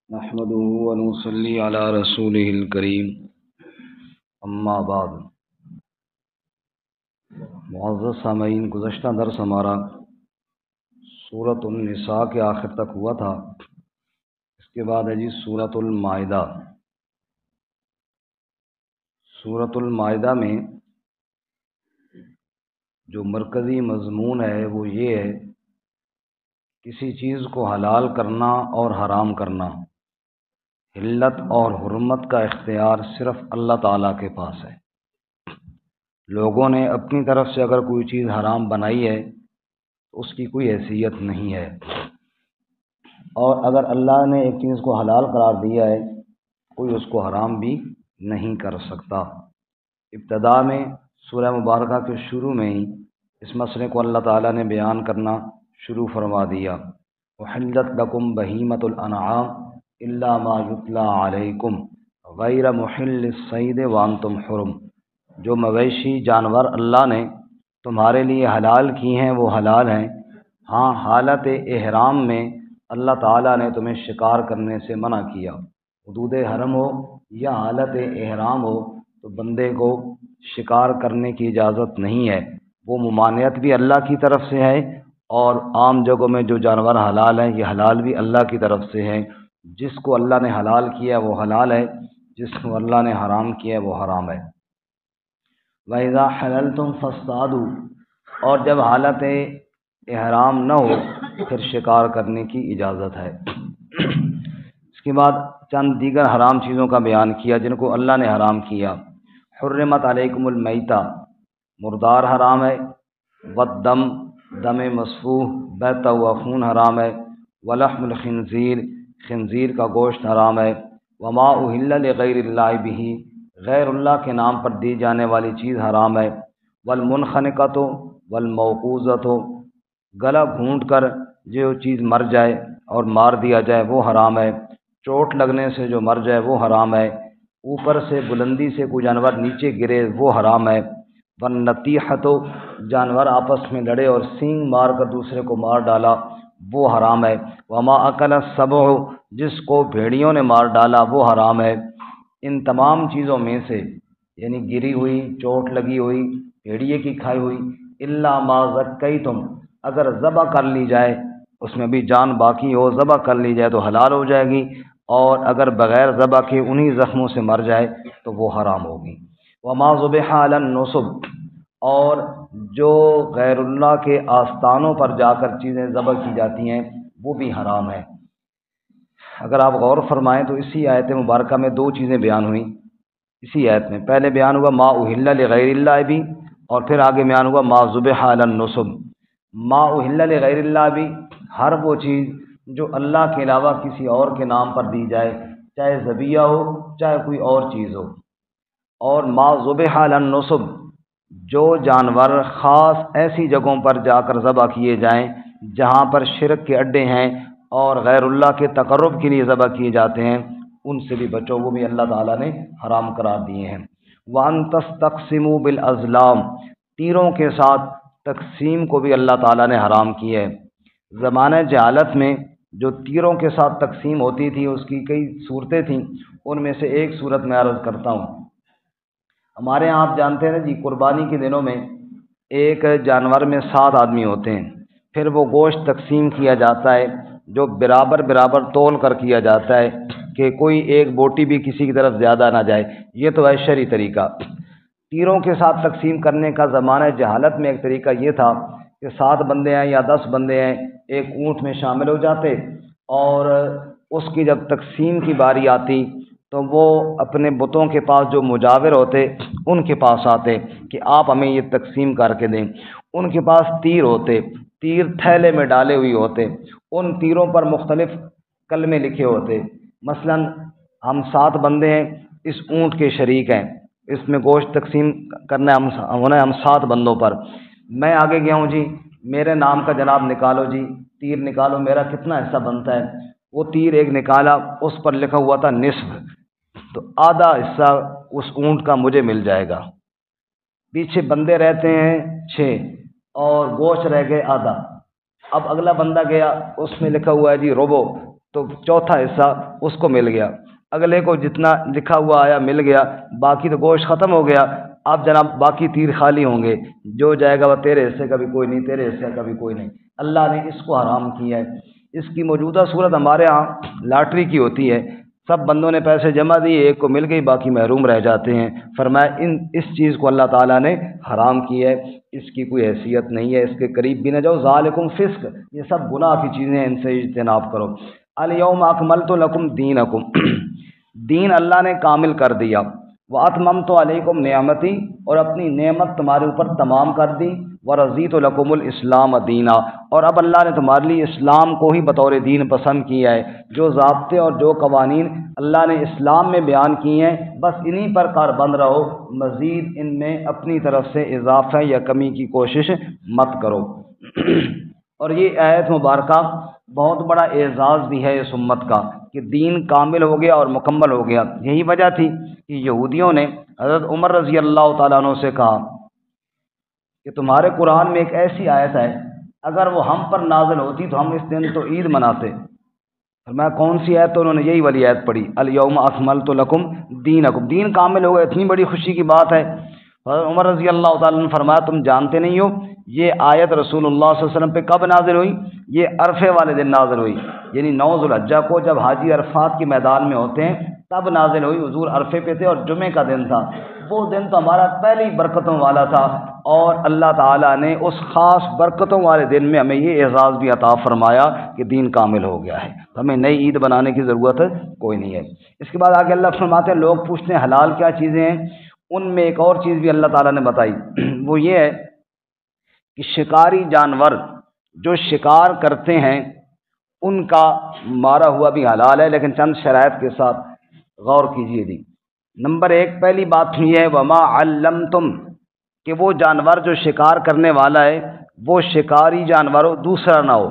نحمده ونصلي على رسوله الكريم اما بعد۔ معزز سامعین، گزشتہ درس ہمارا سورۃ النساء کے آخر تک ہوا تھا۔ اس کے بعد ہے جی سورۃ المائدہ۔ سورۃ المائدہ میں جو مرکزی مضمون ہے وہ یہ ہے، کسی چیز کو حلال کرنا اور حرام کرنا، حلت اور حرمت کا اختیار صرف اللہ تعالیٰ کے پاس ہے۔ لوگوں نے اپنی طرف سے اگر کوئی چیز حرام بنائی ہے تو اس کی کوئی حیثیت نہیں ہے، اور اگر اللہ نے ایک چیز کو حلال قرار دیا ہے کوئی اس کو حرام بھی نہیں کر سکتا۔ ابتدا میں سورہ مبارکہ کے شروع میں ہی اس مسئلے کو اللہ تعالیٰ نے بیان کرنا شروع فرما دیا۔ وحلت لکم بہیمۃ الانعام الا ما یتلی علیکم غیر محل الصید وانتم حرم۔ جو مویشی جانور اللہ نے تمہارے لیے حلال کی ہیں وہ حلال ہیں، ہاں حالت احرام میں اللہ تعالیٰ نے تمہیں شکار کرنے سے منع کیا۔ حدود حرم ہو یا حالت احرام ہو تو بندے کو شکار کرنے کی اجازت نہیں ہے۔ وہ ممانعت بھی اللہ کی طرف سے ہے، اور عام جگہوں میں جو جانور حلال ہیں یہ حلال بھی اللہ کی طرف سے ہے۔ جس کو اللہ نے حلال کیا وہ حلال ہے، جس کو اللہ نے حرام کیا وہ حرام ہے۔ وَإِذَا حَلَلْتُمْ فَاصْطَادُوا، اور جب حالت احرام نہ ہو پھر شکار کرنے کی اجازت ہے۔ اس کے بعد چند دیگر حرام چیزوں کا بیان کیا جن کو اللہ نے حرام کیا۔ حرمت علیکم المیتہ، مردار حرام ہے، والدم، دم مسفوح بہتا ہوا خون حرام ہے، ولحم الخنزیر، خنزیر کا گوشت حرام ہے، وما اہل لغیر اللہ بہ، غیر اللہ کے نام پر دی جانے والی چیز حرام ہے، والمنخنقۃ والموقوذۃ، گلا گھونٹ کر جو چیز مر جائے اور مار دیا جائے وہ حرام ہے، چوٹ لگنے سے جو مر جائے وہ حرام ہے، اوپر سے بلندی سے کوئی جانور نیچے گرے وہ حرام ہے، والنطیحۃ، جانور آپس میں لڑے اور سینگ مار کر دوسرے کو مار ڈالا وہ حرام ہے، وما اکل السبع، جس کو بھیڑیوں نے مار ڈالا وہ حرام ہے۔ ان تمام چیزوں میں سے یعنی گری ہوئی، چوٹ لگی ہوئی، بھیڑیے کی کھائی ہوئی، الا ما ذکیتم، اگر ذبح کر لی جائے، اس میں بھی جان باقی ہو، ذبح کر لی جائے تو حلال ہو جائے گی، اور اگر بغیر ذبح کے انہی زخموں سے مر جائے تو وہ حرام ہوگی۔ وما ذبح علی النصب، اور جو غیر اللہ کے آستانوں پر جا کر چیزیں ذبح کی جاتی ہیں وہ بھی حرام ہے۔ اگر آپ غور فرمائیں تو اسی آیت مبارکہ میں دو چیزیں بیان ہوئیں۔ اسی آیت میں پہلے بیان ہوا ما اہل لغیر اللہ بھی، اور پھر آگے بیان ہوا ما ذبح علی النصب۔ ما اہل لغیر اللہ بھی ہر وہ چیز جو اللہ کے علاوہ کسی اور کے نام پر دی جائے، چاہے ذبیحہ ہو چاہے کوئی اور چیز ہو، اور ما ذبح علی النصب، جو جانور خاص ایسی جگہوں پر جا کر ذبح کیے جائیں جہاں پر شرک کے اڈے ہیں اور غیر اللہ کے تقرب کے لیے ذبح کیے جاتے ہیں، ان سے بھی بچو، وہ بھی اللہ تعالیٰ نے حرام قرار دیے ہیں۔ وَأَن تَسْتَقْسِمُوا بِالْأَزْلَامِ، تیروں کے ساتھ تقسیم کو بھی اللہ تعالیٰ نے حرام کی ہے۔ زمانہ جہالت میں جو تیروں کے ساتھ تقسیم ہوتی تھی اس کی کئی صورتیں تھیں، ان میں سے ایک صورت میں عرض کرتا ہوں۔ ہمارے ہاں آپ جانتے ہیں جی، قربانی کے دنوں میں ایک جانور میں 7 آدمی ہوتے ہیں، پھر وہ گوشت تقسیم کیا جاتا ہے جو برابر برابر تول کر کیا جاتا ہے کہ کوئی ایک بوٹی بھی کسی کی طرف زیادہ نہ جائے۔ یہ تو ہے شرعی طریقہ۔ تیروں کے ساتھ تقسیم کرنے کا زمانہ جہالت میں ایک طریقہ یہ تھا کہ 7 بندے ہیں یا 10 بندے ہیں، ایک اونٹ میں شامل ہو جاتے، اور اس کی جب تقسیم کی باری آتی تو وہ اپنے بتوں کے پاس جو مجاور ہوتے ان کے پاس آتے کہ آپ ہمیں یہ تقسیم کر کے دیں۔ ان کے پاس تیر ہوتے، تیر تھیلے میں ڈالے ہوئے ہوتے، ان تیروں پر مختلف کلمے لکھے ہوتے، مثلا ہم 7 بندے ہیں، اس اونٹ کے شریک ہیں، اس میں گوشت تقسیم کرنا ہونا ہے ہم 7 بندوں پر۔ میں آگے گیا ہوں جی، میرے نام کا جناب نکالو جی، تیر نکالو، میرا کتنا حصہ بنتا ہے؟ وہ تیر ایک نکالا، اس پر لکھا ہوا تھا نصف، تو آدھا حصہ اس اونٹ کا مجھے مل جائے گا۔ پیچھے بندے رہتے ہیں 6 اور گوشت رہ گئے آدھا۔ اب اگلا بندہ گیا، اس میں لکھا ہوا ہے جی ربو، تو چوتھا حصہ اس کو مل گیا، اگلے کو جتنا لکھا ہوا آیا مل گیا، باقی تو گوشت ختم ہو گیا، اب جناب باقی تیر خالی ہوں گے، جو جائے گا وہ تیرے حصے کا بھی کوئی نہیں، تیرے حصے کا بھی کوئی نہیں۔ اللہ نے اس کو حرام کیا ہے۔ اس کی موجودہ صورت ہمارے ہاں لاٹری کی ہوتی ہے، سب بندوں نے پیسے جمع دیے، ایک کو مل گئی، باقی محروم رہ جاتے ہیں۔ فرمایا اس چیز کو اللہ تعالیٰ نے حرام کی ہے، اس کی کوئی حیثیت نہیں ہے، اس کے قریب بھی نہ جاؤ۔ ذالکم فسق، یہ سب گناہ کی چیزیں ہیں، ان سے اجتناب کرو۔ الیوم اکملت لکم دینکم، دین اللہ نے کامل کر دیا۔ واتممت علیکم نعمتی، اور اپنی نعمت تمہارے اوپر تمام کر دی۔ ورضیت لکم الاسلام دینا، اور اب اللہ نے تمہارے لیے اسلام کو ہی بطور دین پسند کیا ہے۔ جو ضابطے اور جو قوانین اللہ نے اسلام میں بیان کیے ہیں، بس انہی پر کاربند رہو، مزید ان میں اپنی طرف سے اضافہ یا کمی کی کوشش مت کرو۔ اور یہ آیت مبارکہ بہت بڑا اعزاز بھی ہے اس امت کا کہ دین کامل ہو گیا اور مکمل ہو گیا۔ یہی وجہ تھی کہ یہودیوں نے حضرت عمر رضی اللہ تعالیٰ عنہ سے کہا کہ تمہارے قرآن میں ایک ایسی آیت ہے، اگر وہ ہم پر نازل ہوتی تو ہم اس دن تو عید مناتے۔ فرمایا کون سی آیت؟ تو انہوں نے یہی والی آیت پڑھی، الیوم اکملت لکم دینکم، دین کامل ہو گیا، اتنی بڑی خوشی کی بات ہے۔ حضرت عمر رضی اللہ تعالیٰ نے فرمایا تم جانتے نہیں ہو یہ آیت رسول اللہ صلی اللہ علیہ وسلم پہ کب نازل ہوئی؟ یہ عرفے والے دن نازل ہوئی، یعنی 9 ذوالحجہ کو جب حاجی عرفات کے میدان میں ہوتے ہیں تب نازل ہوئی۔ حضور عرفے پہ تھے اور جمعے کا دن تھا، وہ دن تو ہمارا پہلی برکتوں والا تھا، اور اللہ تعالیٰ نے اس خاص برکتوں والے دن میں ہمیں یہ اعزاز بھی عطا فرمایا کہ دین کامل ہو گیا ہے، ہمیں نئی عید بنانے کی ضرورت کوئی نہیں ہے۔ اس کے بعد آگے اللہ فرماتے ہیں لوگ پوچھتے ہیں حلال کیا چیزیں ہیں، ان میں ایک اور چیز بھی اللہ تعالیٰ نے بتائی، وہ یہ ہے کہ شکاری جانور جو شکار کرتے ہیں ان کا مارا ہوا بھی حلال ہے، لیکن چند شرائط کے ساتھ، غور کیجیے جی۔ نمبر 1 پہلی بات یہ ہے وما علمتم، کہ وہ جانور جو شکار کرنے والا ہے وہ شکاری جانور ہو، دوسرا نہ ہو۔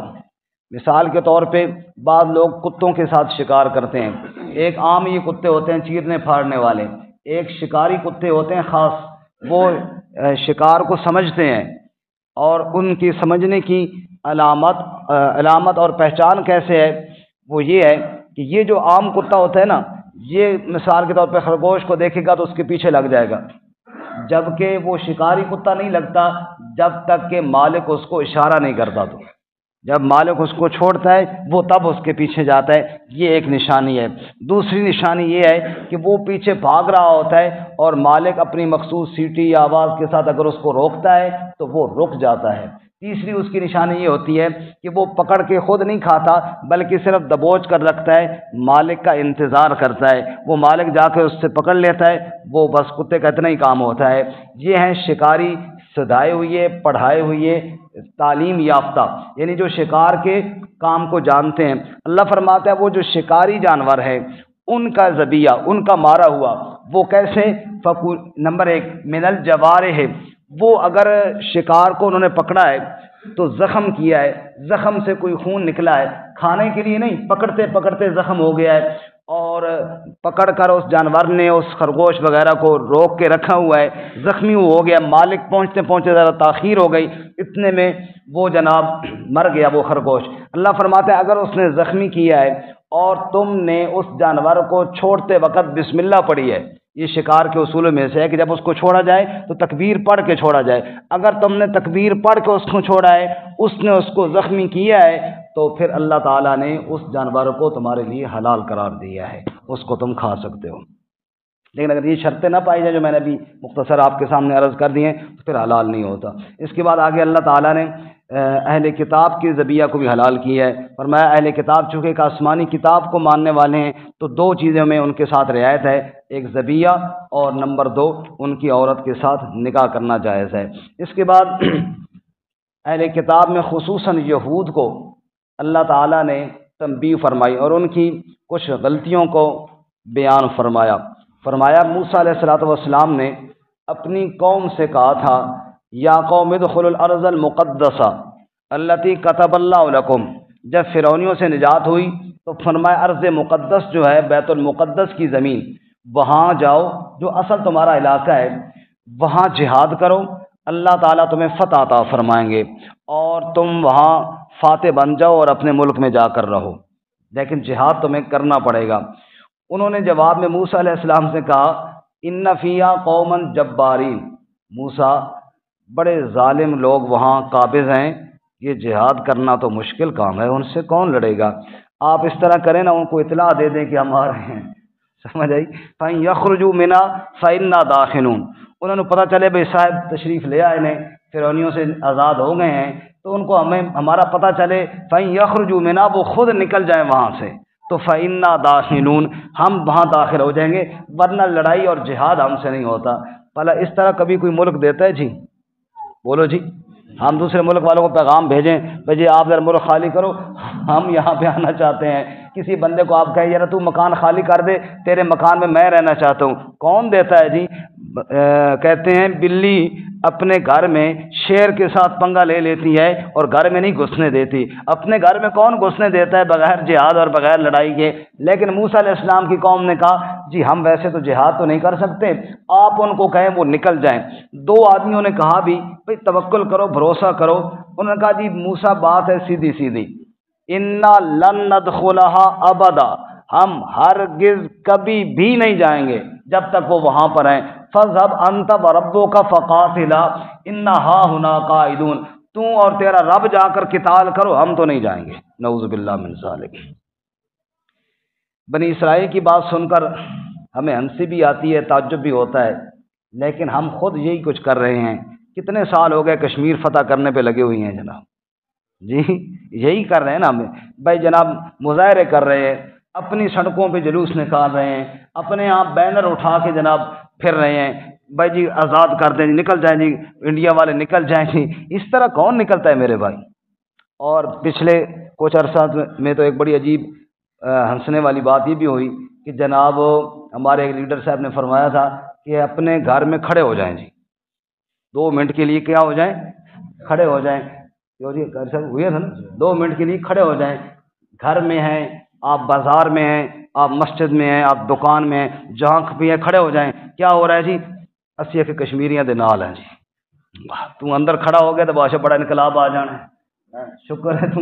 مثال کے طور پہ بعض لوگ کتوں کے ساتھ شکار کرتے ہیں، ایک عام یہ کتے ہوتے ہیں چیرنے پھاڑنے والے، ایک شکاری کتے ہوتے ہیں خاص، وہ شکار کو سمجھتے ہیں، اور ان کی سمجھنے کی علامت اور پہچان کیسے ہے؟ وہ یہ ہے کہ یہ جو عام کتا ہوتا ہے نا، یہ مثال کے طور پہ خرگوش کو دیکھے گا تو اس کے پیچھے لگ جائے گا، جبکہ وہ شکاری کتا نہیں لگتا جب تک کہ مالک اس کو اشارہ نہیں کرتا، تو جب مالک اس کو چھوڑتا ہے وہ تب اس کے پیچھے جاتا ہے، یہ ایک نشانی ہے۔ دوسری نشانی یہ ہے کہ وہ پیچھے بھاگ رہا ہوتا ہے اور مالک اپنی مخصوص سیٹی یا آواز کے ساتھ اگر اس کو روکتا ہے تو وہ رک جاتا ہے۔ تیسری اس کی نشانی یہ ہوتی ہے کہ وہ پکڑ کے خود نہیں کھاتا بلکہ صرف دبوچ کر رکھتا ہے، مالک کا انتظار کرتا ہے، وہ مالک جا کے اس سے پکڑ لیتا ہے، وہ بس کتے کا اتنا ہی کام ہوتا ہے۔ یہ ہیں شکاری سدھائے ہوئے، پڑھائے ہوئے، تعلیم یافتہ، یعنی جو شکار کے کام کو جانتے ہیں۔ اللہ فرماتا ہے وہ جو شکاری جانور ہے ان کا ذبیحہ، ان کا مارا ہوا، وہ کیسے؟ نمبر 1 من الجوارح ہے، وہ اگر شکار کو انہوں نے پکڑا ہے تو زخم کیا ہے، زخم سے کوئی خون نکلا ہے، کھانے کے لیے نہیں، پکڑتے پکڑتے زخم ہو گیا ہے، اور پکڑ کر اس جانور نے اس خرگوش وغیرہ کو روک کے رکھا ہوا ہے، زخمی ہو گیا، مالک پہنچتے پہنچتے ذرا تاخیر ہو گئی، اتنے میں وہ جناب مر گیا وہ خرگوش۔ اللہ فرماتا ہے اگر اس نے زخمی کیا ہے اور تم نے اس جانور کو چھوڑتے وقت بسم اللہ پڑھی ہے، یہ شکار کے اصولوں میں سے ہے کہ جب اس کو چھوڑا جائے تو تکبیر پڑھ کے چھوڑا جائے، اگر تم نے تکبیر پڑھ کے اس کو چھوڑا ہے، اس نے اس کو زخمی کیا ہے، تو پھر اللہ تعالیٰ نے اس جانور کو تمہارے لیے حلال قرار دیا ہے، اس کو تم کھا سکتے ہو۔ لیکن اگر یہ شرطیں نہ پائی جائیں جو میں نے ابھی مختصر آپ کے سامنے عرض کر دی ہیں تو پھر حلال نہیں ہوتا۔ اس کے بعد آگے اللہ تعالیٰ نے اہل کتاب کی ذبیحہ کو بھی حلال کیا ہے۔ فرمایا اہل کتاب چونکہ ایک آسمانی کتاب کو ماننے والے ہیں تو 2 چیزوں میں ان کے ساتھ رعایت ہے، ایک ذبیحہ اور نمبر 2 ان کی عورت کے ساتھ نکاح کرنا جائز ہے۔ اس کے بعد اہل کتاب میں خصوصاً یہود کو اللہ تعالیٰ نے تنبیہ فرمائی اور ان کی کچھ غلطیوں کو بیان فرمایا موسیٰ علیہ الصلوۃ والسلام نے اپنی قوم سے کہا تھا یا قوم ادخلوا الارض المقدسہ التی کتب اللہ لکم، جب فرعونیوں سے نجات ہوئی تو فرمایا ارض مقدس جو ہے بیت المقدس کی زمین، وہاں جاؤ جو اصل تمہارا علاقہ ہے، وہاں جہاد کرو، اللہ تعالیٰ تمہیں فتح عطا فرمائیں گے اور تم وہاں فاتح بن جاؤ اور اپنے ملک میں جا کر رہو۔ لیکن جہاد تمہیں کرنا پڑے گا۔ انہوں نے جواب میں موسیٰ علیہ السلام سے کہا ان فیہا قوما جبارین، موسیٰ بڑے ظالم لوگ وہاں قابض ہیں، یہ جہاد کرنا تو مشکل کام ہے، ان سے کون لڑے گا؟ آپ اس طرح کریں نا، ان کو اطلاع دے دیں کہ ہم آ رہے ہیں، سمجھ آئی؟ فَإِن يَخْرُجُوا مِنْهَا فَإِنَّا دَاخِلُونَ، انہوں نے پتہ چلے بھائی صاحب تشریف لے آئے نے، فرعونیوں سے آزاد ہو گئے ہیں، تو ان کو ہمارا پتہ چلے فَإِن يَخْرُجُوا مِنْهَا، وہ خود نکل جائیں وہاں سے، تو فَإِنَّا دَاخِلُونَ، ہم وہاں داخل ہو جائیں گے، ورنہ لڑائی اور جہاد ہم سے نہیں ہوتا۔ بھلا اس طرح کبھی کوئی ملک دیتا ہے جی؟ بولو جی، ہم دوسرے ملک والوں کو پیغام بھیجیں بھائی جی آپ ذرا ملک خالی کرو، ہم یہاں پہ آنا چاہتے ہیں، کسی بندے کو آپ کہیں یار تو مکان خالی کر دے، تیرے مکان میں رہنا چاہتا ہوں، کون دیتا ہے جی؟ کہتے ہیں بلی اپنے گھر میں شیر کے ساتھ پنگا لے لیتی ہے اور گھر میں نہیں گھسنے دیتی، اپنے گھر میں کون گھسنے دیتا ہے بغیر جہاد اور بغیر لڑائی کے؟ لیکن موسیٰ علیہ السلام کی قوم نے کہا جی ہم ویسے تو جہاد تو نہیں کر سکتے، آپ ان کو کہیں وہ نکل جائیں۔ دو آدمیوں نے کہا بھی بھئی توکل کرو، بھروسہ کرو، انہوں نے کہا جی موسیٰ بات ہے سیدھی سیدھی، انا لن ندخلها ابدا، ہم ہرگز کبھی بھی نہیں جائیں گے جب تک وہ وہاں پر ہیں، فاذهب انت وربك فقاتلا انا هاهنا قاعدون، تو اور تیرا رب جا کر قتال کرو، ہم تو نہیں جائیں گے، نعوذ باللہ من ذلک۔ بنی اسرائیل کی بات سن کر ہمیں ہنسی بھی آتی ہے، تعجب بھی ہوتا ہے، لیکن ہم خود یہی کچھ کر رہے ہیں۔ کتنے سال ہو گئے کشمیر فتح کرنے پہ لگے ہوئی ہیں جناب، جی یہی کر رہے ہیں نا ہم بھائی جناب، مظاہرے کر رہے ہیں، اپنی سڑکوں پہ جلوس نکال رہے ہیں، اپنے آپ بینر اٹھا کے جناب پھر رہے ہیں بھائی جی آزاد کر دیں جی، نکل جائیں جی، انڈیا والے نکل جائیں جی۔ اس طرح کون نکلتا ہے میرے بھائی؟ اور پچھلے کچھ عرصہ میں تو ایک بڑی عجیب ہنسنے والی بات یہ بھی ہوئی کہ جناب ہمارے ایک لیڈر صاحب نے فرمایا تھا کہ اپنے گھر میں کھڑے ہو جائیں جی، 2 منٹ کے لیے کیا ہو جائیں؟ کھڑے ہو جائیں۔ جی ہوئے تھا نا، 2 منٹ کے لیے کھڑے ہو جائیں، گھر میں ہیں آپ، بازار میں ہیں آپ، مسجد میں ہیں آپ، دکان میں ہیں، جہاں بھی ہیں کھڑے ہو جائیں۔ کیا ہو رہا ہے جی؟ اسی کے کشمیریاں دے نال ہیں جی، تو اندر کھڑا ہو گیا تو بادشاہ بڑا انقلاب آ جانا ہے، شکر ہے تو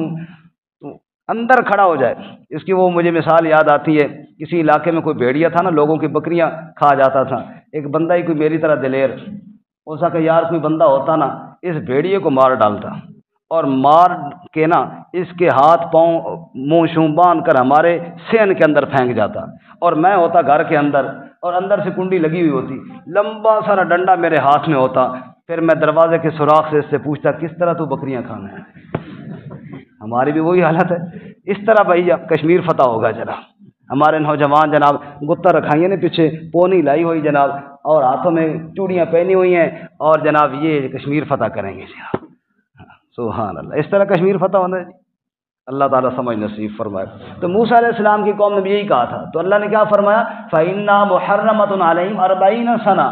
اندر کھڑا ہو جائے۔ اس کی وہ مجھے مثال یاد آتی ہے، کسی علاقے میں کوئی بھیڑیا تھا نا، لوگوں کی بکریاں کھا جاتا تھا، ایک بندہ ہی کوئی میری طرح دلیر اس کہ یار کوئی بندہ ہوتا نا اس بھیڑیے کو مار ڈالتا، اور مار کے نا اس کے ہاتھ پاؤں منہ شوں باندھ کر ہمارے سین کے اندر پھینک جاتا، اور میں ہوتا گھر کے اندر، اور اندر سے کنڈی لگی ہوئی ہوتی، لمبا سارا ڈنڈا میرے ہاتھ میں ہوتا، پھر میں دروازے کے سوراخ سے اس سے پوچھتا کس طرح تو بکریاں کھانا ہے۔ ہماری بھی وہی حالت ہے۔ اس طرح بھائی کشمیر فتح ہوگا جناب، ہمارے نوجوان جناب گتا رکھائیے نے پیچھے پونی لائی ہوئی جناب، اور ہاتھوں میں چوڑیاں پہنی ہوئی ہیں، اور جناب یہ کشمیر فتح کریں گے جناب، سبحان اللہ۔ اس طرح کشمیر فتح ہونا ہے، اللہ تعالیٰ سمجھ نصیب فرمائے۔ تو موسیٰ علیہ السلام کی قوم نے بھی یہی کہا تھا، تو اللہ نے کیا فرمایا؟ فَإِنَّا مُحَرَّمَةٌ عَلَيْهِمْ 40 سَنَةً،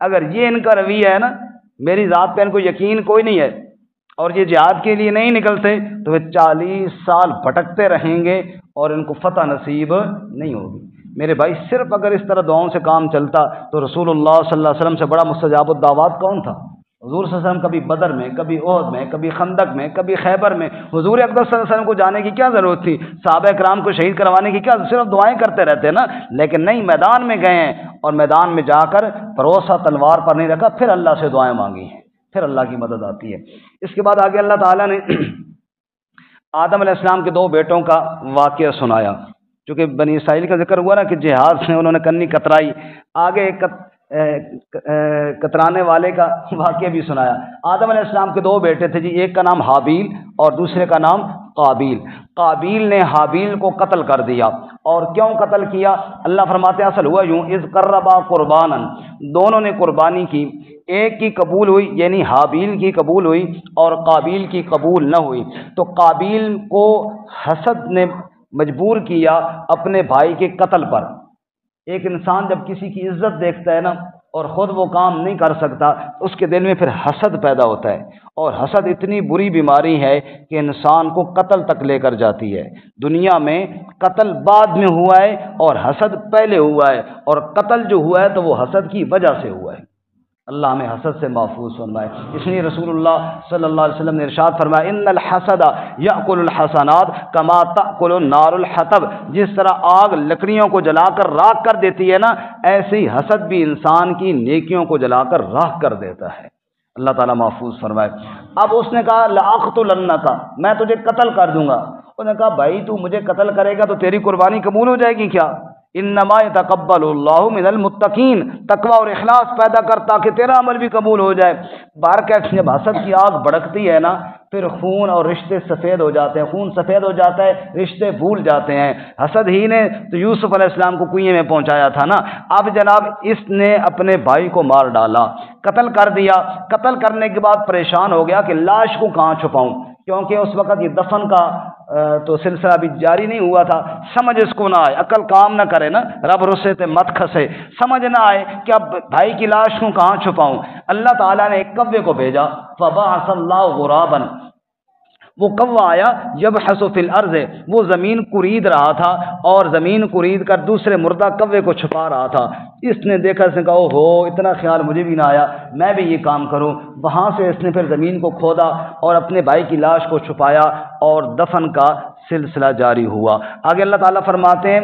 اگر یہ ان کا رویہ ہے نا، میری ذات پہ ان کو یقین کوئی نہیں ہے اور یہ جہاد کے لیے نہیں نکلتے، تو وہ 40 سال بھٹکتے رہیں گے اور ان کو فتح نصیب نہیں ہوگی۔ میرے بھائی صرف اگر اس طرح دعاؤں سے کام چلتا تو رسول اللہ صلی اللہ علیہ وسلم سے بڑا مستجاب الدعوات کون تھا؟ حضور صلی اللہ علیہ وسلم کبھی بدر میں، کبھی احد میں، کبھی خندق میں، کبھی خیبر میں، حضور اقدس صلی اللہ علیہ وسلم کو جانے کی کیا ضرورت تھی؟ صحابہ کرام کو شہید کروانے کی کیا، صرف دعائیں کرتے رہتے نا، لیکن نہیں، میدان میں گئے ہیں اور میدان میں جا کر بھروسہ تلوار پر نہیں رکھا، پھر اللہ سے دعائیں مانگی ہیں، پھر اللہ کی مدد آتی ہے۔ اس کے بعد آگے اللہ تعالیٰ نے آدم علیہ السلام کے 2 بیٹوں کا واقعہ سنایا، چونکہ بنی اسرائیل کا ذکر ہوا نا کہ جہاد سے انہوں نے کنی کترائی، آگے کترانے والے کا واقعہ بھی سنایا۔ آدم علیہ السلام کے 2 بیٹے تھے جی، ایک کا نام حابیل اور دوسرے کا نام قابیل۔ قابیل نے حابیل کو قتل کر دیا، اور کیوں قتل کیا؟ اللہ فرماتے ہیں اصل ہوا یوں، اذ قربا قربانا، دونوں نے قربانی کی، ایک کی قبول ہوئی یعنی حابیل کی قبول ہوئی اور قابیل کی قبول نہ ہوئی، تو قابیل کو حسد نے مجبور کیا اپنے بھائی کے قتل پر۔ ایک انسان جب کسی کی عزت دیکھتا ہے نا اور خود وہ کام نہیں کر سکتا، اس کے دل میں پھر حسد پیدا ہوتا ہے، اور حسد اتنی بری بیماری ہے کہ انسان کو قتل تک لے کر جاتی ہے۔ دنیا میں قتل بعد میں ہوا ہے اور حسد پہلے ہوا ہے، اور قتل جو ہوا ہے تو وہ حسد کی وجہ سے ہوا ہے۔ اللہ ہمیں حسد سے محفوظ فرمائے۔ اس لیے رسول اللہ صلی اللہ علیہ وسلم نے ارشاد فرمایا ان الحسد یاکل الحسنات کما تاکل النار الحطب، جس طرح آگ لکڑیوں کو جلا کر راکھ کر دیتی ہے نا، ایسے ہی حسد بھی انسان کی نیکیوں کو جلا کر راکھ کر دیتا ہے۔ اللہ تعالیٰ محفوظ فرمائے۔ اب اس نے کہا لاقتلنک، میں تجھے قتل کر دوں گا۔ اس نے کہا بھائی تو مجھے قتل کرے گا تو تیری قربانی قبول ہو جائے گی کیا؟ انما یتقبل اللہ من المتقین، تقوی اور اخلاص پیدا کر تاکہ تیرا عمل بھی قبول ہو جائے۔ بارکیف جب حسد کی آگ بھڑکتی ہے نا، پھر خون اور رشتے سفید ہو جاتے ہیں، خون سفید ہو جاتا ہے، رشتے بھول جاتے ہیں۔ حسد ہی نے تو یوسف علیہ السلام کو کنویں میں پہنچایا تھا نا۔ اب جناب اس نے اپنے بھائی کو مار ڈالا، قتل کر دیا۔ قتل کرنے کے بعد پریشان ہو گیا کہ لاش کو کہاں چھپاؤں، کیونکہ اس وقت یہ دفن کا تو سلسلہ بھی جاری نہیں ہوا تھا۔ سمجھ اس کو نہ آئے، عقل کام نہ کرے نا، رب رسے تے مت کھسے، سمجھ نہ آئے کہ اب بھائی کی لاش کو کہاں چھپاؤں۔ اللہ تعالیٰ نے ایک کوے کو بھیجا، فبعث اللہ غرابا، وہ کوا آیا یبحث فی الارض، وہ زمین کرید رہا تھا اور زمین کرید کر دوسرے مردہ کوے کو چھپا رہا تھا۔ اس نے دیکھا، اس نے کہا اوہو، اتنا خیال مجھے بھی نہ آیا، میں بھی یہ کام کروں۔ وہاں سے اس نے پھر زمین کو کھودا اور اپنے بھائی کی لاش کو چھپایا اور دفن کا سلسلہ جاری ہوا۔ آگے اللہ تعالیٰ فرماتے ہیں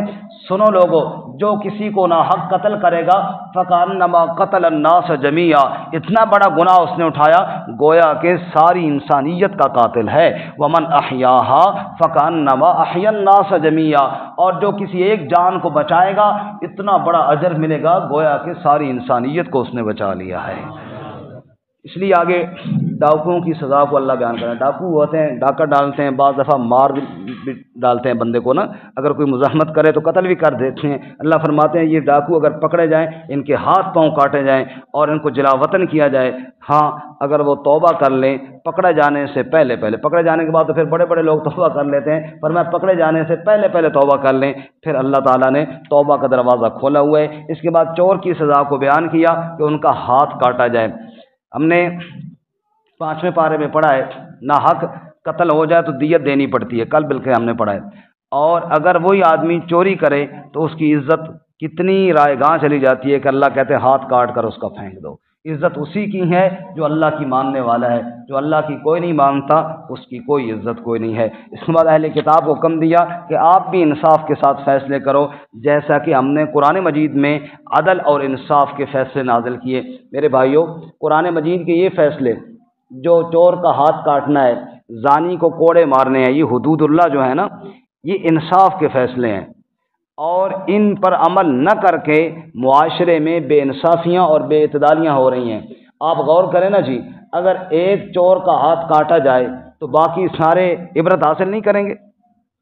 سنو لوگو، جو کسی کو ناحق قتل کرے گا فکانما قتل الناس جمیعا، اتنا بڑا گناہ اس نے اٹھایا گویا کہ ساری انسانیت کا قاتل ہے۔ ومن احیاہا فکانما احیا الناس جمیعا، اور جو کسی ایک جان کو بچائے گا اتنا بڑا اجر ملے گا گویا کہ ساری انسانیت کو اس نے بچا لیا ہے۔ اس لیے آگے ڈاکوؤں کی سزا کو اللہ بیان کریں۔ ڈاکو ہوتے ہیں، ڈاکہ ڈالتے ہیں، بعض دفعہ مار بھی ڈالتے ہیں بندے کو نا، اگر کوئی مزاحمت کرے تو قتل بھی کر دیتے ہیں۔ اللہ فرماتے ہیں یہ ڈاکو اگر پکڑے جائیں، ان کے ہاتھ پاؤں کاٹے جائیں اور ان کو جلا وطن کیا جائے، ہاں اگر وہ توبہ کر لیں پکڑے جانے سے پہلے پکڑے جانے کے بعد تو پھر بڑے بڑے لوگ توبہ کر لیتے ہیں، پر میں پکڑے جانے سے پہلے توبہ کر لیں، پھر اللہ تعالیٰ نے توبہ کا دروازہ کھولا ہوا ہے۔ اس کے بعد چور کی سزا کو بیان کیا کہ ان کا ہاتھ کاٹا جائے۔ ہم نے 5ویں پارے میں پڑھا ہے ناحق قتل ہو جائے تو دیت دینی پڑتی ہے، کل بلکہ ہم نے پڑھا ہے۔ اور اگر وہی آدمی چوری کرے تو اس کی عزت کتنی رائے گاں چلی جاتی ہے کہ اللہ کہتے ہیں ہاتھ کاٹ کر اس کا پھینک دو۔ عزت اسی کی ہے جو اللہ کی ماننے والا ہے، جو اللہ کی کوئی نہیں مانتا اس کی کوئی عزت کوئی نہیں ہے۔ اس کے بعد اہل کتاب کو حکم دیا کہ آپ بھی انصاف کے ساتھ فیصلے کرو، جیسا کہ ہم نے قرآن مجید میں عدل اور انصاف کے فیصلے نازل کیے۔ میرے بھائیوں، قرآن مجید کے یہ فیصلے، جو چور کا ہاتھ کاٹنا ہے، زانی کو کوڑے مارنے ہیں، یہ حدود اللہ جو ہے نا، یہ انصاف کے فیصلے ہیں، اور ان پر عمل نہ کر کے معاشرے میں بے انصافیاں اور بے اعتدالیاں ہو رہی ہیں۔ آپ غور کریں نا جی، اگر ایک چور کا ہاتھ کاٹا جائے تو باقی سارے عبرت حاصل نہیں کریں گے،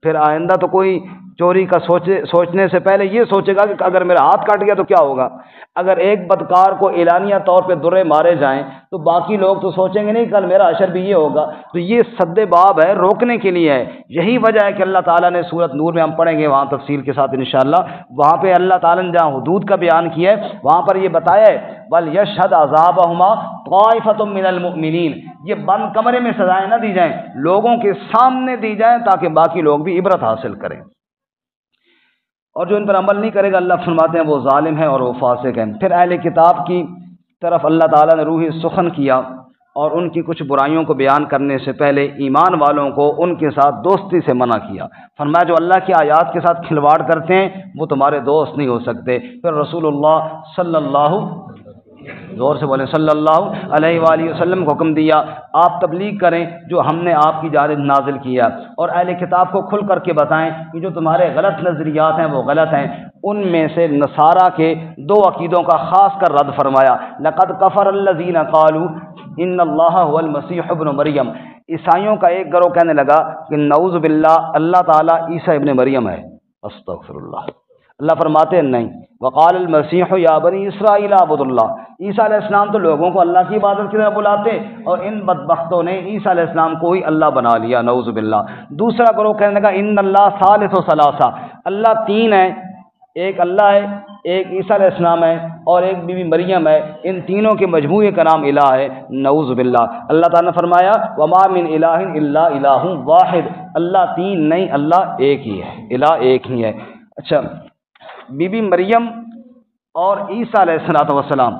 پھر آئندہ تو کوئی چوری کا سوچنے سے پہلے یہ سوچے گا کہ اگر میرا ہاتھ کاٹ گیا تو کیا ہوگا۔ اگر ایک بدکار کو اعلانیہ طور پہ درے مارے جائیں تو باقی لوگ تو سوچیں گے نہیں کل میرا اشر بھی یہ ہوگا۔ تو یہ سد باب ہے، روکنے کے لیے ہے۔ یہی وجہ ہے کہ اللہ تعالیٰ نے سورۃ نور میں ہم پڑھیں گے وہاں تفصیل کے ساتھ انشاءاللہ، وہاں پہ اللہ تعالیٰ نے جہاں حدود کا بیان کیا ہے وہاں پر یہ بتایا ہے وَلْيَشْهَدْ عَذَابَهُمَا طَائِفَةٌ مِّنَ الْمُؤْمِنِينَ، یہ بند کمرے میں سزائیں نہ دی جائیں، لوگوں کے سامنے دی جائیں تاکہ باقی لوگ بھی عبرت حاصل کریں۔ اور جو ان پر عمل نہیں کرے گا اللہ فرماتے ہیں وہ ظالم ہے اور وہ فاسق ہیں۔ پھر اہل کتاب کی طرف اللہ تعالیٰ نے روح سخن کیا اور ان کی کچھ برائیوں کو بیان کرنے سے پہلے ایمان والوں کو ان کے ساتھ دوستی سے منع کیا۔ فرمایا جو اللہ کی آیات کے ساتھ کھلواڑ کرتے ہیں وہ تمہارے دوست نہیں ہو سکتے۔ پھر رسول اللہ صلی اللہ زور سے بولیں صلی اللہ علیہ وآلہ وسلم کو حکم دیا آپ تبلیغ کریں جو ہم نے آپ کی جانب نازل کیا، اور اہل کتاب کو کھل کر کے بتائیں کہ جو تمہارے غلط نظریات ہیں وہ غلط ہیں۔ ان میں سے نصارہ کے 2 عقیدوں کا خاص کر رد فرمایا، لقد کفر الذین قالوا ان اللہ هو المسیح ابن مریم۔ عیسائیوں کا ایک گروہ کہنے لگا کہ نعوذ باللہ اللہ تعالیٰ عیسیٰ ابن مریم ہے، استغفر اللہ۔ اللہ فرماتے ہیں نہیں، وقال المسیح یا بنی اسرائیل اعبدوا اللہ، عیسیٰ علیہ السلام تو لوگوں کو اللہ کی عبادت کی طرف بلاتے اور ان بدبختوں نے عیسیٰ علیہ السلام کو ہی اللہ بنا لیا، نعوذ باللہ۔ دوسرا گروہ کہنے لگا ان اللہ ثالث ثلاثہ، اللہ 3 ہے، ایک اللہ ہے، ایک عیسیٰ علیہ السلام ہے اور ایک بی بی مریم ہے، ان تینوں کے مجموعے کا نام الہ ہے، نعوذ باللہ۔ اللہ تعالیٰ نے فرمایا وما من الہ الا الہ واحد، اللہ 3 نہیں، اللہ ایک ہی ہے، الہ ایک ہی ہے۔ اچھا، بی بی مریم اور عیسیٰ علیہ السلام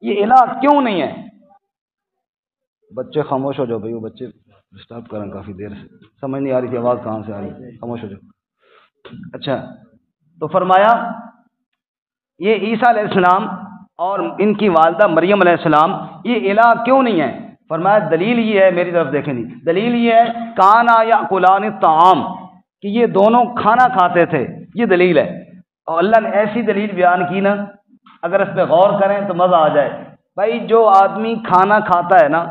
یہ الہ کیوں نہیں ہے؟ بچے خاموش ہو جاؤ بھائی، وہ بچے ڈسٹرب کریں کافی دیر سے، سمجھ نہیں آ رہی تھی آواز کہاں سے آ رہی ہے، خاموش ہو جاؤ۔ اچھا، تو فرمایا یہ عیسیٰ علیہ السلام اور ان کی والدہ مریم علیہ السلام یہ الہ کیوں نہیں ہے؟ فرمایا دلیل یہ ہے، میری طرف دیکھیں جی، دلیل یہ ہے کانا یاکلان الطعام، کہ یہ دونوں کھانا کھاتے تھے، یہ دلیل ہے۔ اور اللہ نے ایسی دلیل بیان کی نا، اگر اس پہ غور کریں تو مزہ آ جائے۔ بھائی جو آدمی کھانا کھاتا ہے نا،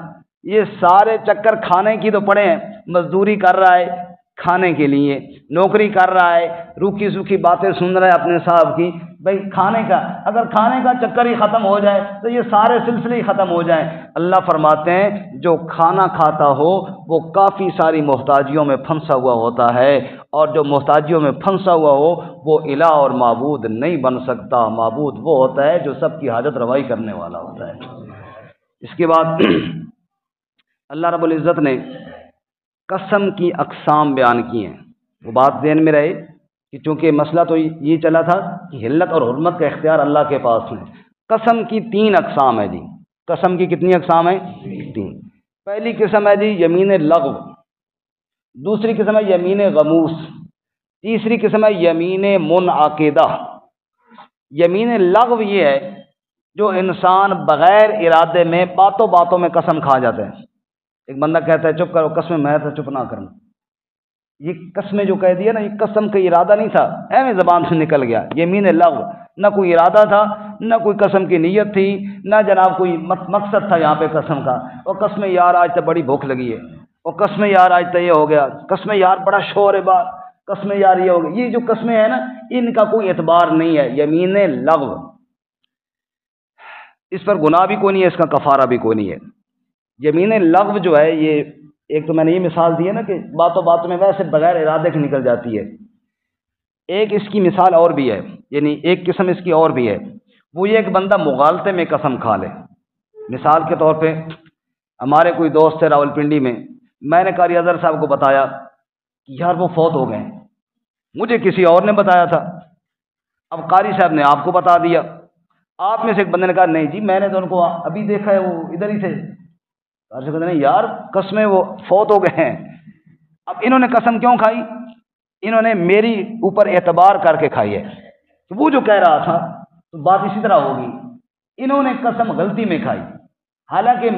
یہ سارے چکر کھانے کی تو پڑے ہیں، مزدوری کر رہا ہے کھانے کے لیے، نوکری کر رہا ہے، روکھی سوکھی باتیں سن رہا ہے اپنے صاحب کی، بھائی کھانے کا، اگر کھانے کا چکر ہی ختم ہو جائے تو یہ سارے سلسلے ہی ختم ہو جائیں۔ اللہ فرماتے ہیں جو کھانا کھاتا ہو وہ کافی ساری محتاجیوں میں پھنسا ہوا ہوتا ہے، اور جو محتاجیوں میں پھنسا ہوا ہو وہ الہ اور معبود نہیں بن سکتا۔ معبود وہ ہوتا ہے جو سب کی حاجت روائی کرنے والا ہوتا ہے۔ اس کے بعد اللہ رب العزت نے قسم کی اقسام بیان کی ہیں۔ وہ بات ذہن میں رہے کہ چونکہ مسئلہ تو یہ چلا تھا کہ حلت اور حرمت کا اختیار اللہ کے پاس ہے۔ قسم کی 3 اقسام ہے جی۔ قسم کی کتنی اقسام ہیں؟ 3۔ پہلی قسم ہے جی یمین لغو، دوسری قسم ہے یمین غموس، تیسری قسم ہے یمین منعقدہ۔ یمین لغو یہ ہے جو انسان بغیر ارادے میں باتوں باتوں میں قسم کھا جاتا ہے۔ ایک بندہ کہتا ہے چپ کرو قسم، میں تو چپ نہ کروں، یہ قسم جو کہہ دیا نا، یہ قسم کا ارادہ نہیں تھا، ایویں زبان سے نکل گیا، یمین لغو، نہ کوئی ارادہ تھا، نہ کوئی قسم کی نیت تھی، نہ جناب کوئی مقصد تھا یہاں پہ قسم کا۔ اور قسم یار آج تو بڑی بھوک لگی ہے، اور قسم یار آج تو یہ ہو گیا، قسم یار بڑا شور ہے بات، قسم یار یہ ہو گیا۔ یہ جو قسمیں ہیں نا ان کا کوئی اعتبار نہیں ہے، یمین لغو، اس پر گناہ بھی کوئی نہیں ہے، اس کا کفارہ بھی کوئی نہیں ہے۔ یمین لغو جو ہے یہ ایک تو میں نے یہ مثال دی ہے نا کہ باتوں باتوں میں ویسے بغیر ارادے کے نکل جاتی ہے۔ ایک اس کی مثال اور بھی ہے، یعنی ایک قسم اس کی اور بھی ہے، وہ یہ ایک بندہ مغالطے میں قسم کھا لے۔ مثال کے طور پہ ہمارے کوئی دوست تھے راول پنڈی میں نے قاری اظہر صاحب کو بتایا کہ یار وہ فوت ہو گئے ہیں، مجھے کسی اور نے بتایا تھا، اب قاری صاحب نے آپ کو بتا دیا۔ آپ میں سے ایک بندے نے کہا نہیں جی میں نے تو ان کو ابھی دیکھا ہے، وہ ادھر ہی تھے۔ قاری صاحب کہتے ہیں یار قسمیں وہ فوت ہو گئے ہیں۔ اب انہوں نے قسم کیوں کھائی؟ انہوں نے میری اوپر اعتبار کر کے کھائی ہے کہ وہ جو کہہ رہا تھا تو بات اسی طرح ہوگی، انہوں نے قسم غلطی میں کھائی، حالانکہ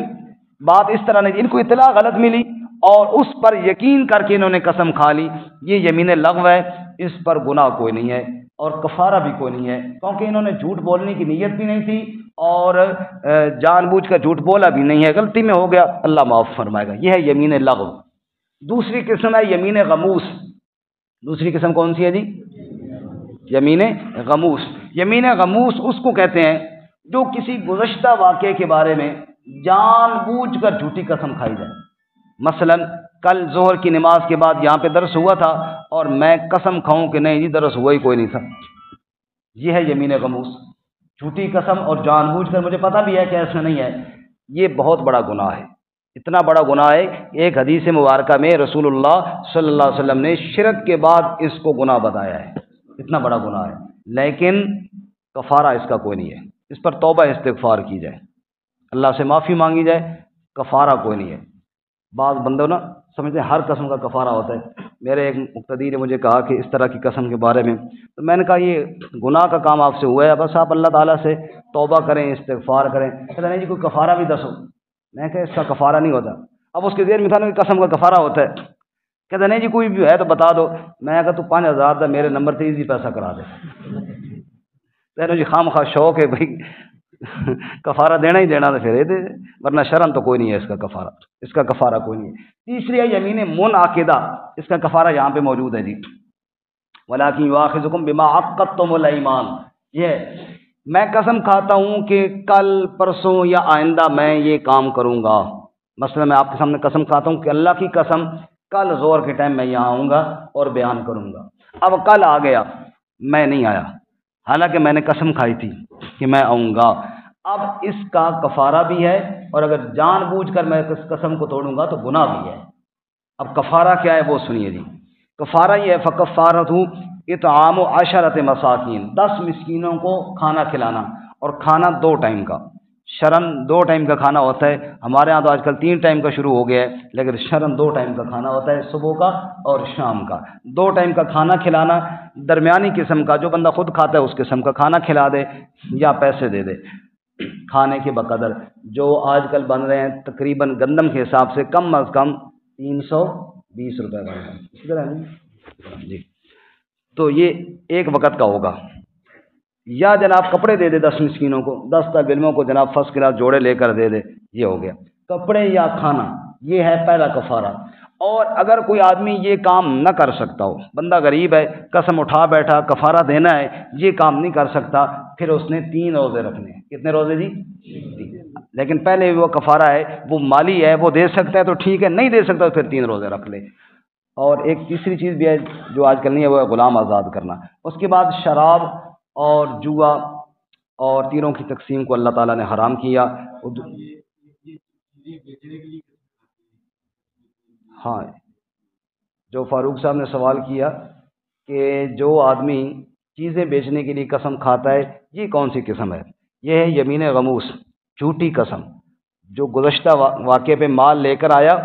بات اس طرح نہیں، ان کو اطلاع غلط ملی اور اس پر یقین کر کے انہوں نے قسم کھا لی، یہ یمین لغو ہے، اس پر گناہ کوئی نہیں ہے اور کفارہ بھی کوئی نہیں ہے، کیونکہ انہوں نے جھوٹ بولنے کی نیت بھی نہیں تھی اور جان بوجھ کر جھوٹ بولا بھی نہیں ہے، غلطی میں ہو گیا، اللہ معاف فرمائے گا۔ یہ ہے یمین لغو۔ دوسری قسم ہے یمین غموس۔ دوسری قسم کون سی ہے جی؟ یمین غموس۔ یمین غموس اس کو کہتے ہیں جو کسی گزشتہ واقعے کے بارے میں جان بوجھ کر جھوٹی قسم کھائی جائے۔ مثلا کل ظہر کی نماز کے بعد یہاں پہ درس ہوا تھا اور میں قسم کھاؤں کہ نہیں جی درس ہوا ہی کوئی نہیں تھا، یہ ہے یمین غموس۔ جھوٹی قسم اور جان بوجھ کر، مجھے پتہ بھی ہے کہ ایسا نہیں ہے، یہ بہت بڑا گناہ ہے، اتنا بڑا گناہ ہے۔ ایک حدیث مبارکہ میں رسول اللہ صلی اللہ علیہ وسلم نے شرک کے بعد اس کو گناہ بتایا ہے، اتنا بڑا گناہ ہے، لیکن کفارہ اس کا کوئی نہیں ہے، اس پر توبہ استغفار کی جائے، اللہ سے معافی مانگی جائے، کفارہ کوئی نہیں ہے۔ بعض بندوں نا سمجھتے ہیں ہر قسم کا کفارہ ہوتا ہے۔ میرے ایک مقتدی نے مجھے کہا کہ اس طرح کی قسم کے بارے میں، تو میں نے کہا یہ گناہ کا کام آپ سے ہوا ہے، بس آپ اللہ تعالیٰ سے توبہ کریں، استغفار کریں۔ کہتا نہیں جی کوئی کفارہ بھی دسو، میں کہا اس کا کفارہ نہیں ہوتا۔ اب اس کے ذہن میں تھا نا کہ قسم کا کفارہ ہوتا ہے، کہتا نہیں جی کوئی بھی ہے تو بتا دو۔ میں کہا تو 5000 دا میرے نمبر سے ایزی پیسہ کرا دے۔ کہنا جی خام خواہ شوق ہے بھائی کفارہ دینا ہی دینا تو پھر دے، ورنہ شرم تو کوئی نہیں ہے اس کا کفارہ، اس کا کفارہ کوئی نہیں ہے۔ تیسری ہے یمین منعقدہ، اس کا کفارہ یہاں پہ موجود ہے جی، وَلَٰكِنْ يُؤَاخِذُكُم بِمَا عَقَّدتُّمُ الْأَيْمَانَ، یہ میں قسم کھاتا ہوں کہ کل پرسوں یا آئندہ میں یہ کام کروں گا۔ مثلا میں آپ کے سامنے قسم کھاتا ہوں کہ اللہ کی قسم کل زور کے ٹائم میں یہاں آؤں گا اور بیان کروں گا۔ اب کل آ گیا، میں نہیں آیا، حالانکہ میں نے قسم کھائی تھی کہ میں آؤں گا۔ اب اس کا کفارہ بھی ہے، اور اگر جان بوجھ کر میں اس قسم کو توڑوں گا تو گناہ بھی ہے۔ اب کفارہ کیا ہے وہ سنیے جی۔ کفارہ یہ ہے فَكَفَّارَتُهُ اطعام 10 مساکین، 10 مسکینوں کو کھانا کھلانا، اور کھانا 2 ٹائم کا۔ شرن 2 ٹائم کا کھانا ہوتا ہے، ہمارے ہاں تو آج کل 3 ٹائم کا شروع ہو گیا ہے، لیکن شرن 2 ٹائم کا کھانا ہوتا ہے، صبح کا اور شام کا 2 ٹائم کا کھانا کھلانا، درمیانی قسم کا جو بندہ خود کھاتا ہے اس قسم کا کھانا کھلا دے یا پیسے دے دے کھانے کے بقدر، جو آج کل بن رہے ہیں تقریباً گندم کے حساب سے کم از کم 320 روپے بن رہے ہیں، اسی طرح ہے نا؟ جی، تو یہ ایک وقت کا ہوگا۔ یا جناب کپڑے دے دے 10 مسکینوں کو، 10 طالب علموں کو جناب فرسٹ کلاس جوڑے لے کر دے دے، یہ ہو گیا کپڑے یا کھانا، یہ ہے پہلا کفارہ۔ اور اگر کوئی آدمی یہ کام نہ کر سکتا ہو، بندہ غریب ہے، قسم اٹھا بیٹھا کفارہ دینا ہے، یہ کام نہیں کر سکتا، پھر اس نے 3 روزے رکھنے ہیں۔ کتنے روزے جی؟ 3۔ لیکن پہلے وہ کفارہ ہے، وہ مالی ہے، وہ دے سکتا ہے تو ٹھیک ہے، نہیں دے سکتا تو پھر 3 روزے رکھ لے۔ اور ایک تیسری چیز بھی ہے جو آج کل نہیں ہے، وہ ہے غلام آزاد کرنا۔ اس کے بعد شراب اور جوا اور تیروں کی تقسیم کو اللہ تعالیٰ نے حرام کیا۔ ہاں، جو فاروق صاحب نے سوال کیا کہ جو آدمی چیزیں بیچنے کے لیے قسم کھاتا ہے، یہ کون سی قسم ہے؟ یہ ہے یمین غموس، جھوٹی قسم۔ جو گزشتہ واقعے پہ مال لے کر آیا،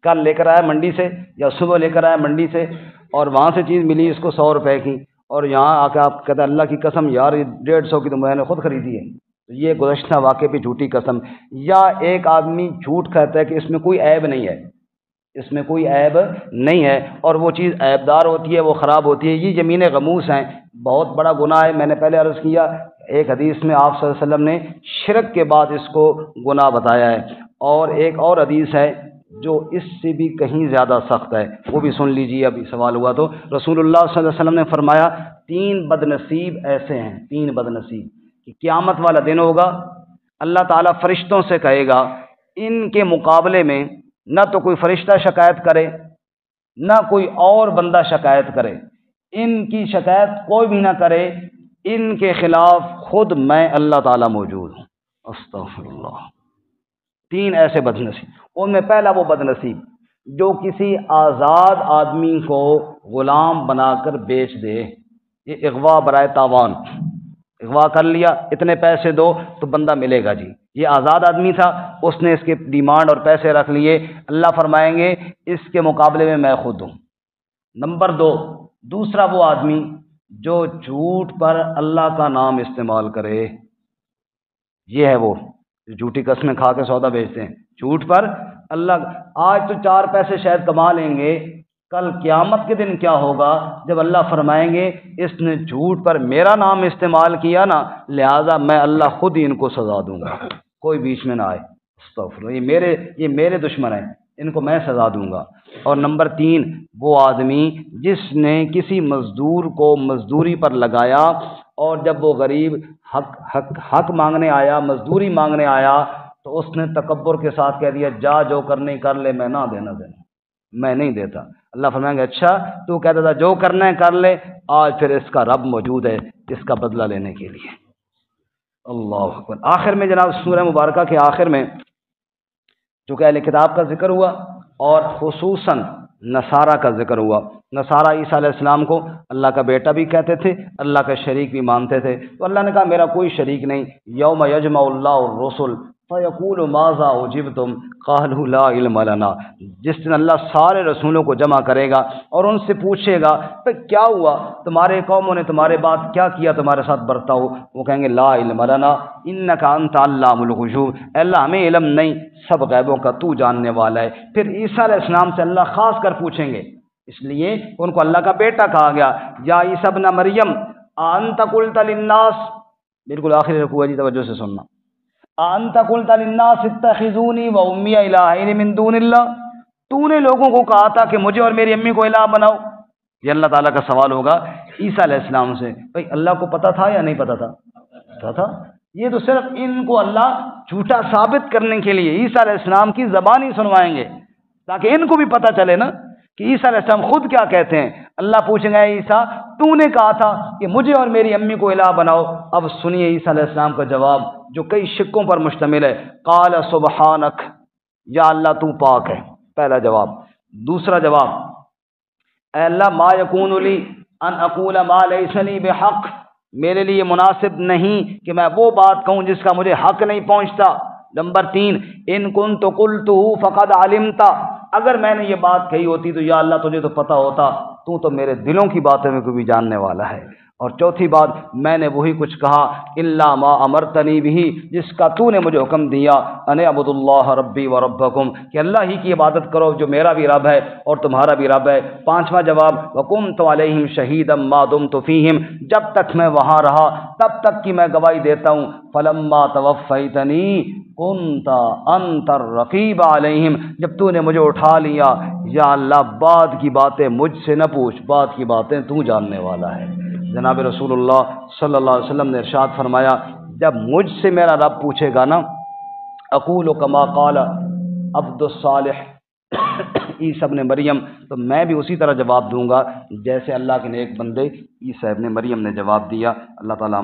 کل لے کر آیا منڈی سے یا صبح لے کر آیا منڈی سے، اور وہاں سے چیز ملی اس کو 100 روپے کی، اور یہاں آ کے آپ کہتے ہیں اللہ کی قسم یار یہ 150 کی تو میں نے خود خریدی ہے، تو یہ گزشتہ واقعے پہ جھوٹی قسم۔ یا ایک آدمی جھوٹ کہتا ہے کہ اس میں کوئی عیب نہیں ہے، اس میں کوئی عیب نہیں ہے، اور وہ چیز عیب دار ہوتی ہے، وہ خراب ہوتی ہے، یہ یمین غموس ہیں، بہت بڑا گناہ ہے۔ میں نے پہلے عرض کیا، ایک حدیث میں آپ صلی اللہ علیہ وسلم نے شرک کے بعد اس کو گناہ بتایا ہے، اور ایک اور حدیث ہے جو اس سے بھی کہیں زیادہ سخت ہے، وہ بھی سن لیجیے، ابھی سوال ہوا تو رسول اللہ صلی اللہ علیہ وسلم نے فرمایا 3 بدنصیب ایسے ہیں، 3 بدنصیب کہ قیامت والا دن ہوگا، اللہ تعالیٰ فرشتوں سے کہے گا ان کے مقابلے میں نہ تو کوئی فرشتہ شکایت کرے نہ کوئی اور بندہ شکایت کرے، ان کی شکایت کوئی بھی نہ کرے، ان کے خلاف خود میں اللہ تعالیٰ موجود ہوں۔ استغفر اللہ۔ 3 ایسے بد نصیب، ان میں پہلا وہ بد نصیب جو کسی آزاد آدمی کو غلام بنا کر بیچ دے، یہ اغوا برائے تاوان، اغوا کر لیا، اتنے پیسے دو تو بندہ ملے گا جی، یہ آزاد آدمی تھا، اس نے اس کے ڈیمانڈ اور پیسے رکھ لیے، اللہ فرمائیں گے اس کے مقابلے میں خود ہوں۔ نمبر 2، دوسرا وہ آدمی جو جھوٹ پر اللہ کا نام استعمال کرے، یہ ہے وہ جھوٹی قسمیں کھا کے سودا بیچتے ہیں، جھوٹ پر اللہ۔ آج تو 4 پیسے شاید کما لیں گے، کل قیامت کے دن کیا ہوگا جب اللہ فرمائیں گے اس نے جھوٹ پر میرا نام استعمال کیا نا، لہذا میں اللہ خود ہی ان کو سزا دوں گا، کوئی بیچ میں نہ آئے۔ استغفر اللہ، یہ میرے دشمن ہیں، ان کو میں سزا دوں گا۔ اور نمبر 3، وہ آدمی جس نے کسی مزدور کو مزدوری پر لگایا، اور جب وہ غریب حق مانگنے آیا، مزدوری مانگنے آیا، تو اس نے تکبر کے ساتھ کہہ دیا جا جو کرنے کر لے، میں نہ دینا، میں نہیں دیتا۔ اللہ فرمائیں گے اچھا تو کہتا تھا جو کرنا ہے کر لے، آج پھر اس کا رب موجود ہے اس کا بدلہ لینے کے لیے۔ اللہ اکبر۔ آخر میں جناب سورہ مبارکہ کے آخر میں جو کہ اہل کتاب کا ذکر ہوا، اور خصوصاً نصارہ کا ذکر ہوا۔ نصارہ عیسیٰ علیہ السلام کو اللہ کا بیٹا بھی کہتے تھے، اللہ کا شریک بھی مانتے تھے، تو اللہ نے کہا میرا کوئی شریک نہیں۔ یوم یجمع اللہ الرسل فیقول ماذا اجبتم قالوا لا علم لنا، جس دن اللہ سارے رسولوں کو جمع کرے گا اور ان سے پوچھے گا کیا ہوا، تمہارے قوموں نے تمہارے بعد کیا کیا، تمہارے ساتھ برتاؤ، وہ کہیں گے لا علم لنا انک انت علام الغیوب، اے اللہ ہمیں علم نہیں، سب غیبوں کا تو جاننے والا ہے۔ پھر عیسیٰ علیہ السلام سے اللہ خاص کر پوچھیں گے، اس لیے ان کو اللہ کا بیٹا کہا گیا۔ یا عیسیٰ ابن مریم انت قلت للناس، بالکل آخری رکوع ہے جی، توجہ سے سننا، انت قلت للناس اتخذونی و امی الہین من دون اللہ، تو نے لوگوں کو کہا تھا کہ مجھے اور میری امی کو الہ بناؤ۔ یہ اللہ تعالیٰ کا سوال ہوگا عیسیٰ علیہ السلام سے، بھئی اللہ کو پتہ تھا یا نہیں پتہ تھا؟ پتہ تھا۔ یہ تو صرف ان کو اللہ جھوٹا ثابت کرنے کے لیے عیسیٰ علیہ السلام کی زبان ہی سنوائیں گے، تاکہ ان کو بھی پتہ چلے نا کہ عیسیٰ علیہ السلام خود کیا کہتے ہیں۔ اللہ پوچھیں گے عیسیٰ تو نے کہا تھا کہ مجھے اور میری امی کو الہ بناؤ۔ اب سنیے عیسیٰ علیہ السلام کا جواب جو کئی شکوں پر مشتمل ہے۔ قال سبحانک، یا اللہ تو پاک ہے، پہلا جواب۔ دوسرا جواب، اے اللہ ما یکون لی ان اقول ما لیس لی بحق، میرے لیے مناسب نہیں کہ میں وہ بات کہوں جس کا مجھے حق نہیں پہنچتا۔ نمبر 3، ان کنت قلتہ فقد علمت، اگر میں نے یہ بات کہی ہوتی تو یا اللہ تجھے تو پتہ ہوتا، تو میرے دلوں کی باتوں میں کو بھی جاننے والا ہے۔ اور چوتھی بات، میں نے وہی کچھ کہا الا ما امرتنی بھی، جس کا تو نے مجھے حکم دیا، ان اعبدوا اللہ ربی و ربکم، کہ اللہ ہی کی عبادت کرو جو میرا بھی رب ہے اور تمہارا بھی رب ہے۔ پانچواں جواب، وکنت علیہم شہیدا ما دمت فیہم، جب تک میں وہاں رہا تب تک کی میں گواہی دیتا ہوں۔ فلما توفیتنی کنت انت الرقیب علیہم، جب تو نے مجھے اٹھا لیا، یا اللہ بعد کی باتیں مجھ سے نہ پوچھ، بعد کی باتیں تو جاننے والا ہے۔ جناب رسول اللہ صلی اللہ علیہ وسلم نے ارشاد فرمایا، جب مجھ سے میرا رب پوچھے گا نا، اقول کما قال عبد الصالح عیسی ابن مریم، تو میں بھی اسی طرح جواب دوں گا جیسے اللہ کے نیک بندے عیسی ابن مریم نے جواب دیا۔ اللہ تعالیٰ